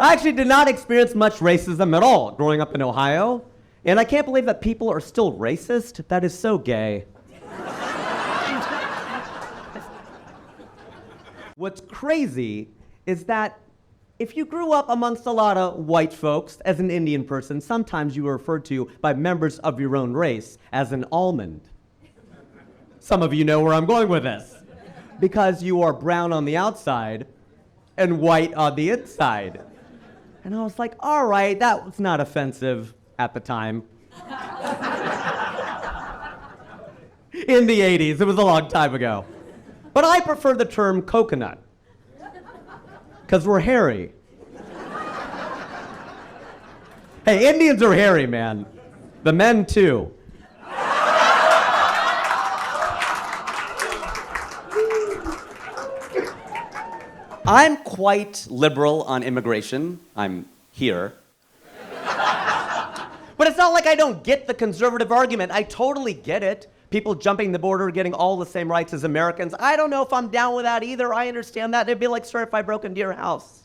I actually did not experience much racism at all growing up in Ohio. And I can't believe that people are still racist. That is so gay. What's crazy is that if you grew up amongst a lot of white folks as an Indian person, sometimes you were referred to by members of your own race as an almond. Some of you know where I'm going with this. Because you are brown on the outside and white on the inside. And I was like, all right, that was not offensive at the time. In the 80s, it was a long time ago. But I prefer the term coconut, because we're hairy. Hey, Indians are hairy, man. The men, too. I'm quite liberal on immigration. I'm here. But it's not like I don't get the conservative argument. I totally get it. People jumping the border, getting all the same rights as Americans. I don't know if I'm down with that either. I understand that. It'd be like, sir, if I broke into your house.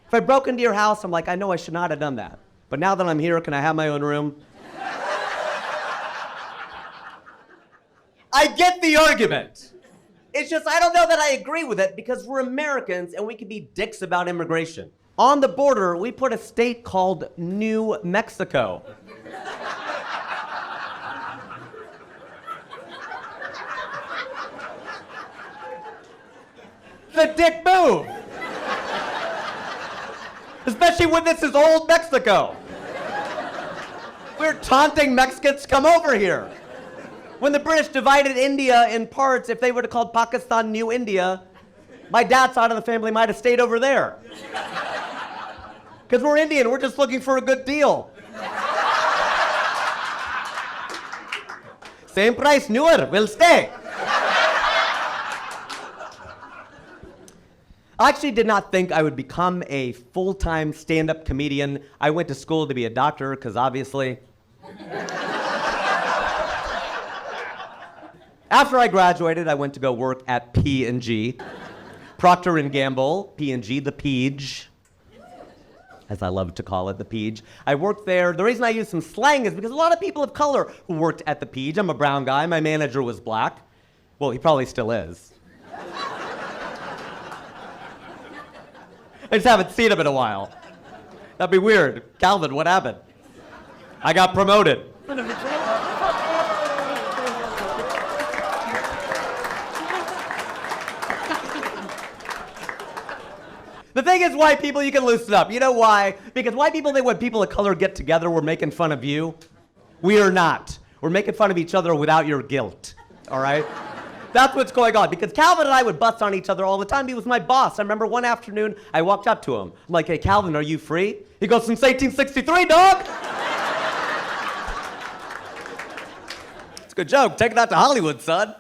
If I broke into your house, I'm like, I know I should not have done that. But now that I'm here, can I have my own room? I get the argument. It's just, I don't know that I agree with it because we're Americans and we can be dicks about immigration. On the border, we put a state called New Mexico. The dick move. Especially when this is old Mexico. We're taunting Mexicans to come over here. When the British divided India in parts, if they would have called Pakistan New India, my dad's side of the family might have stayed over there. Because we're Indian, we're just looking for a good deal. Same price, newer, we'll stay. I actually did not think I would become a full-time stand-up comedian. I went to school to be a doctor, because obviously. After I graduated, I went to go work at P&G. Procter & Gamble, P&G, the Peach, as I love to call it, the Peach. I worked there. The reason I use some slang is because a lot of people of color who worked at the Peach. I'm a brown guy. My manager was black. Well, he probably still is. I just haven't seen him in a while. That'd be weird. Calvin, what happened? I got promoted. The thing is, white people, you can loosen up. You know why? Because white people think when people of color get together, we're making fun of you. We are not. We're making fun of each other without your guilt, all right? That's what's going on, because Calvin and I would bust on each other all the time. He was my boss. I remember one afternoon, I walked up to him. I'm like, hey, Calvin, are you free? He goes, since 1863, dog! It's a good joke. Take that to Hollywood, son.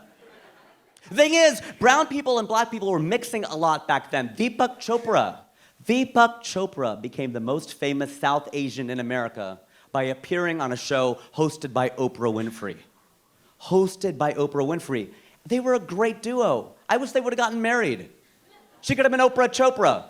The thing is, brown people and black people were mixing a lot back then. Deepak Chopra became the most famous South Asian in America by appearing on a show hosted by Oprah Winfrey. They were a great duo. I wish they would have gotten married. She could have been Oprah Chopra.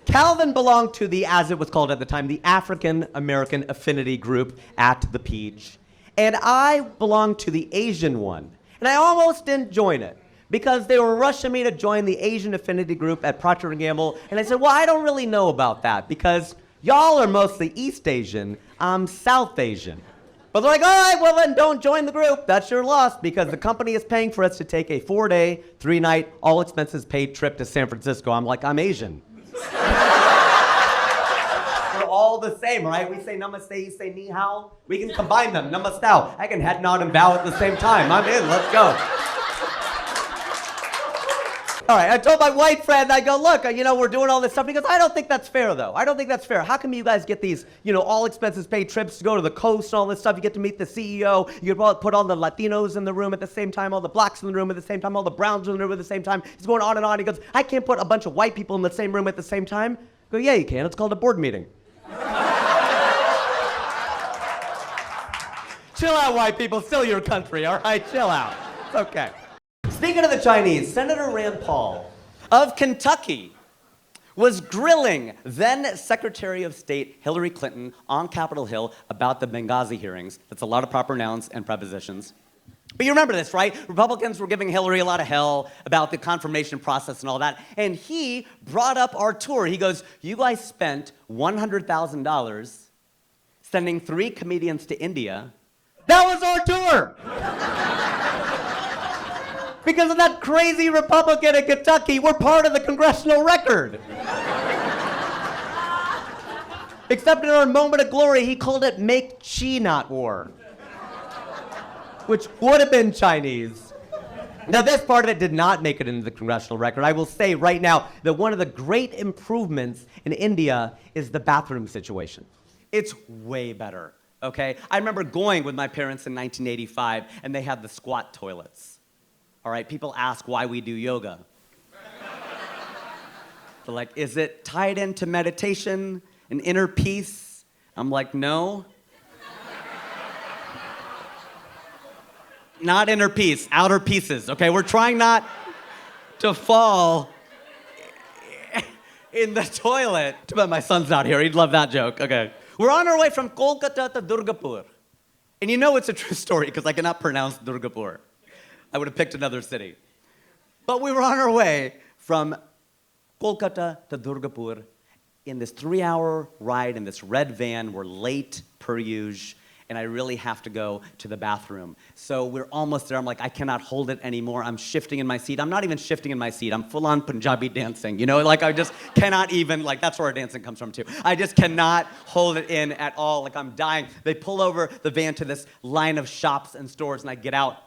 Calvin belonged to the, as it was called at the time, the African American Affinity Group at the Peach. And I belonged to the Asian one. And I almost didn't join it, because they were rushing me to join the Asian Affinity Group at Procter & Gamble. And I said, well, I don't really know about that, because y'all are mostly East Asian, I'm South Asian. But they're like, all right, well then don't join the group. That's your loss, because the company is paying for us to take a 4-day, 3-night, all expenses paid trip to San Francisco. I'm like, I'm Asian. We're all the same, right? We say namaste, you say ni hao. We can combine them, namastao. I can head nod and bow at the same time. I'm in, let's go. All right, I told my white friend, I go, look, we're doing all this stuff. He goes, I don't think that's fair, though. I don't think that's fair. How come you guys get these, all expenses paid trips to go to the coast and all this stuff? You get to meet the CEO. You get put all the Latinos in the room at the same time, all the blacks in the room at the same time, all the browns in the room at the same time. He's going on and on. He goes, I can't put a bunch of white people in the same room at the same time. I go, yeah, you can. It's called a board meeting. Chill out, white people. Still your country, all right? Chill out. It's okay. Speaking of the Chinese, Senator Rand Paul of Kentucky was grilling then Secretary of State Hillary Clinton on Capitol Hill about the Benghazi hearings. That's a lot of proper nouns and prepositions. But you remember this, right? Republicans were giving Hillary a lot of hell about the confirmation process and all that. And he brought up our tour. He goes, you guys spent $100,000 sending 3 comedians to India. That was our tour! Because of that crazy Republican in Kentucky, we're part of the congressional record. Except in our moment of glory, he called it Make Chi Not War, which would have been Chinese. Now, this part of it did not make it into the congressional record. I will say right now that one of the great improvements in India is the bathroom situation. It's way better, okay? I remember going with my parents in 1985, and they had the squat toilets. All right, people ask why we do yoga. They're like, is it tied into meditation and inner peace? I'm like, no. Not inner peace, outer pieces, okay? We're trying not to fall in the toilet. Too bad my son's not here, he'd love that joke, okay. We're on our way from Kolkata to Durgapur. And you know it's a true story because I cannot pronounce Durgapur. I would have picked another city. But we were on our way from Kolkata to Durgapur in this 3-hour ride in this red van. We're late per usual, and I really have to go to the bathroom. So we're almost there. I'm like, I cannot hold it anymore. I'm shifting in my seat. I'm not even shifting in my seat. I'm full-on Punjabi dancing. You know, like I just cannot even, like that's where our dancing comes from too. I just cannot hold it in at all. Like I'm dying. They pull over the van to this line of shops and stores, and I get out.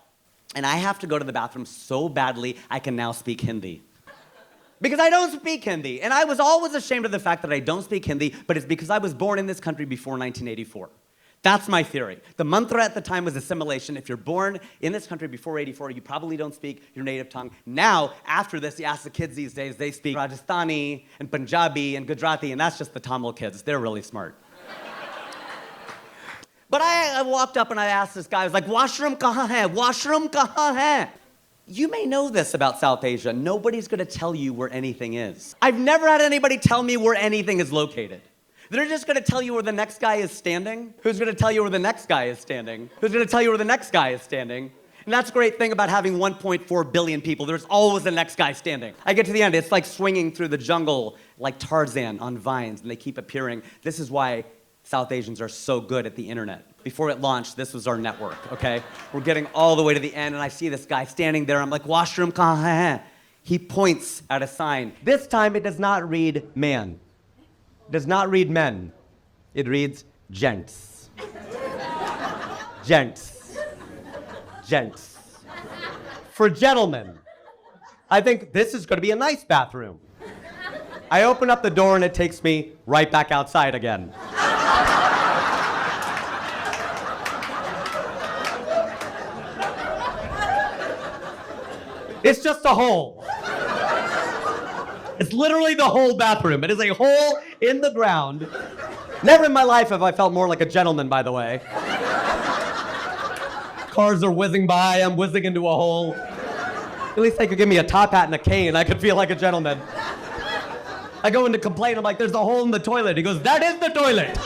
And I have to go to the bathroom so badly, I can now speak Hindi. Because I don't speak Hindi. And I was always ashamed of the fact that I don't speak Hindi, but it's because I was born in this country before 1984. That's my theory. The mantra at the time was assimilation. If you're born in this country before 84, you probably don't speak your native tongue. Now, after this, you ask the kids these days, they speak Rajasthani and Punjabi and Gujarati, and that's just the Tamil kids. They're really smart. But I walked up and I asked this guy, I was like, washroom kahan hai? Washroom kahan hai? You may know this about South Asia. Nobody's gonna tell you where anything is. I've never had anybody tell me where anything is located. They're just gonna tell you where the next guy is standing. Who's gonna tell you where the next guy is standing? Who's gonna tell you where the next guy is standing? And that's the great thing about having 1.4 billion people. There's always the next guy standing. I get to the end, it's like swinging through the jungle like Tarzan on vines, and they keep appearing. This is why South Asians are so good at the internet. Before it launched, this was our network, okay? We're getting all the way to the end, and I see this guy standing there. I'm like, washroom kahan hai? He points at a sign. This time, it does not read man. It does not read men. It reads gents. Gents. Gents. For gentlemen. I think this is gonna be a nice bathroom. I open up the door, and it takes me right back outside again. It's just a hole. It's literally the whole bathroom. It is a hole in the ground. Never in my life have I felt more like a gentleman, by the way. Cars are whizzing by, I'm whizzing into a hole. At least they could give me a top hat and a cane, I could feel like a gentleman. I go in to complain, I'm like, there's a hole in the toilet. He goes, that is the toilet.